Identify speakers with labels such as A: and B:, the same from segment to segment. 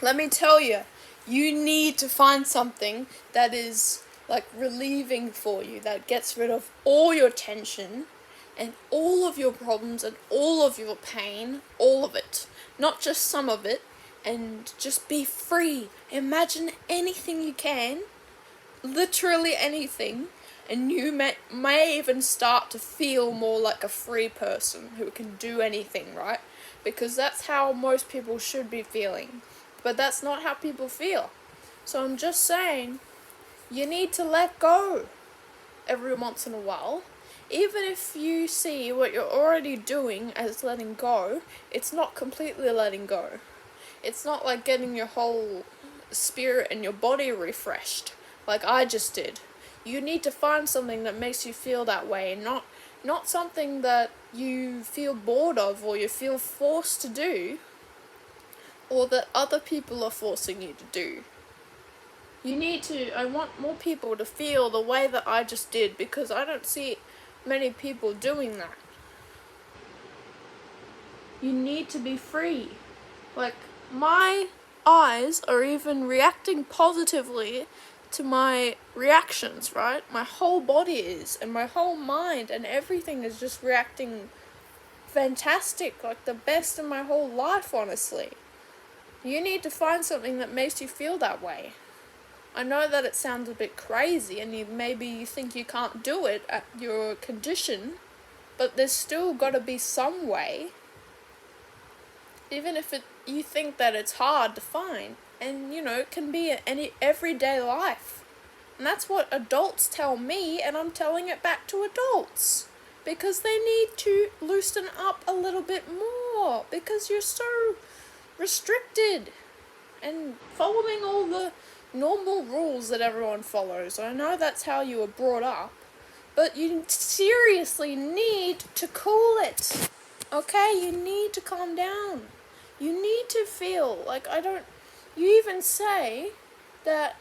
A: let me tell you, you need to find something that is like relieving for you, that gets rid of all your tension and all of your problems and all of your pain, all of it, not just some of it, and just be free. Imagine anything you can, literally anything, and you may even start to feel more like a free person who can do anything, right? Because that's how most people should be feeling. But that's not how people feel. So I'm just saying, you need to let go every once in a while. Even if you see what you're already doing as letting go, it's not completely letting go. It's not like getting your whole spirit and your body refreshed, like I just did. You need to find something that makes you feel that way, not something that you feel bored of or you feel forced to do, or that other people are forcing you to do. I want more people to feel the way that I just did, because I don't see many people doing that. You need to be free. Like, my eyes are even reacting positively to my reactions, right? My whole body is, and my whole mind and everything is just reacting fantastic, like the best in my whole life, honestly. You need to find something that makes you feel that way. I know that it sounds a bit crazy, and maybe you think you can't do it at your condition, but there's still got to be some way, even if you think that it's hard to find. And it can be any everyday life, and that's what adults tell me, and I'm telling it back to adults, because they need to loosen up a little bit more, because you're so restricted and following all the normal rules that everyone follows. I know that's how you were brought up, but you seriously need to cool it. Okay, you need to calm down. You need to feel like you even say that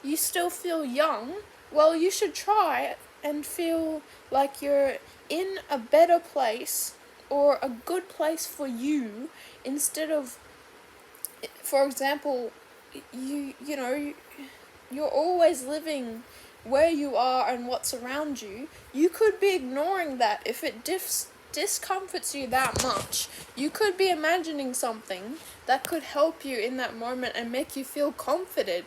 A: you still feel young. Well, you should try and feel like you're in a better place, or a good place for you, instead of, for example, you're always living where you are and what's around you. You could be ignoring that if it discomforts you that much. You could be imagining something that could help you in that moment and make you feel comforted,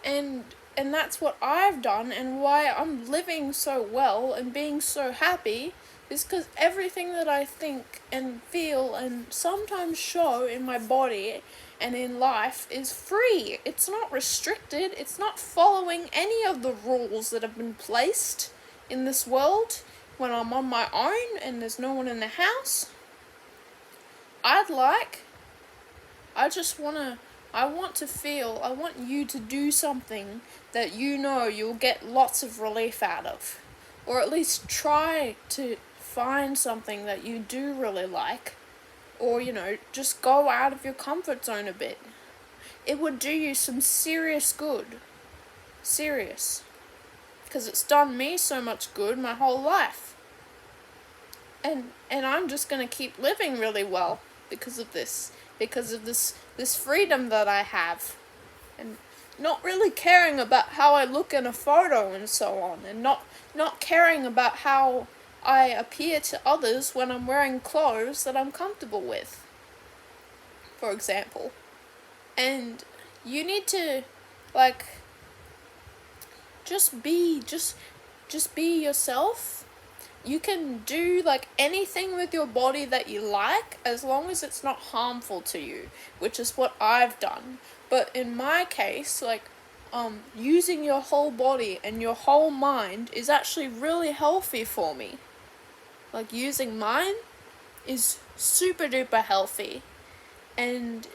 A: and that's what I've done, and why I'm living so well and being so happy is because everything that I think and feel and sometimes show in my body and in life is free. It's not restricted. It's not following any of the rules that have been placed in this world when I'm on my own and there's no one in the house. I want you to do something that you'll get lots of relief out of. Or at least try to find something that you do really like. Or, just go out of your comfort zone a bit. It would do you some serious good. Serious. Because it's done me so much good my whole life. And I'm just going to keep living really well because of this. Because of this freedom that I have. And not really caring about how I look in a photo and so on. And not caring about how I appear to others when I'm wearing clothes that I'm comfortable with, for example. And you need to, just be yourself. You can do, anything with your body that you like, as long as it's not harmful to you, which is what I've done. But in my case, using your whole body and your whole mind is actually really healthy for me. Using mine is super duper healthy. And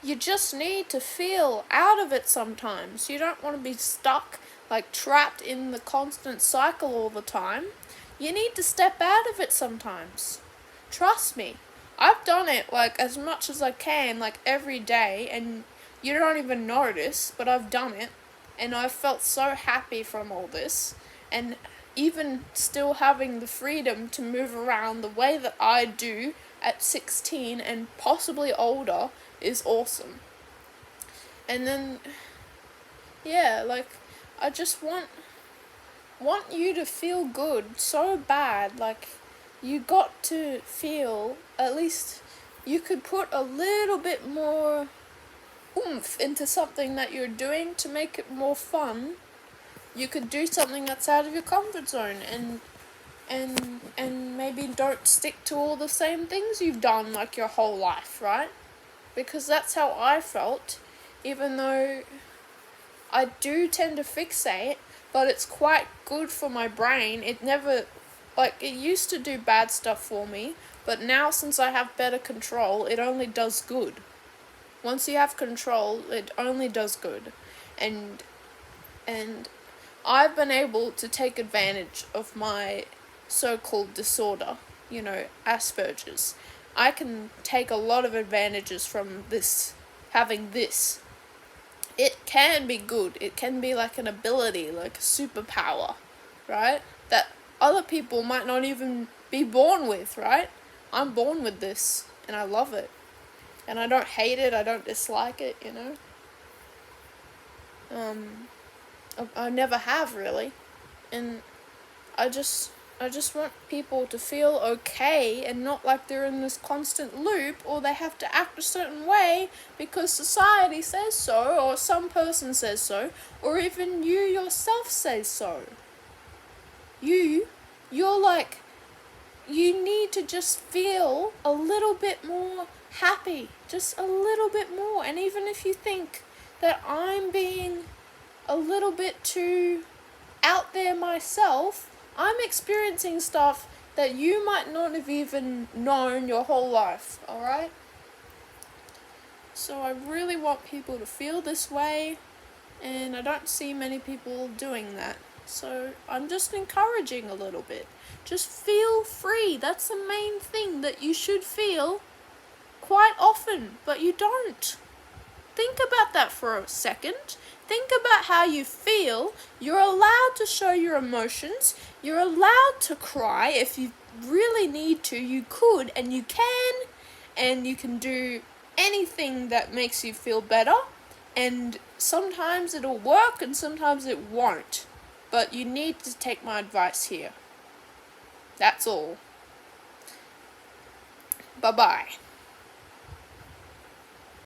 A: you just need to feel out of it sometimes. You don't want to be stuck, trapped in the constant cycle all the time. You need to step out of it sometimes. Trust me. I've done it, as much as I can, every day, and you don't even notice, but I've done it. And I've felt so happy from all this. And even still having the freedom to move around the way that I do at 16 and possibly older is awesome. And then, yeah, like, I just want you to feel good so bad. Like, you got to feel, at least you could put a little bit more oomph into something that you're doing to make it more fun. You could do something that's out of your comfort zone, and maybe don't stick to all the same things you've done like your whole life, right? Because that's how I felt, even though I do tend to fixate, but it's quite good for my brain. It never, like, it used to do bad stuff for me, but now since I have better control, it only does good. Once you have control, it only does good. And I've been able to take advantage of my so-called disorder, Asperger's. I can take a lot of advantages from this, having this. It can be good. It can be like an ability, like a superpower, right? That other people might not even be born with, right? I'm born with this, and I love it. And I don't hate it, I don't dislike it, I never have, really. And I just want people to feel okay and not like they're in this constant loop, or they have to act a certain way because society says so, or some person says so, or even you yourself says so. You're like, you need to just feel a little bit more happy, just a little bit more. And even if you think that I'm being a little bit too out there myself, I'm experiencing stuff that you might not have even known your whole life, alright? So I really want people to feel this way, and I don't see many people doing that. So I'm just encouraging a little bit. Just feel free. That's the main thing, that you should feel quite often, but you don't. Think about that for a second. Think about how you feel. You're allowed to show your emotions. You're allowed to cry. If you really need to, you could, and you can. And you can do anything that makes you feel better. And sometimes it'll work and sometimes it won't. But you need to take my advice here. That's all. Bye-bye.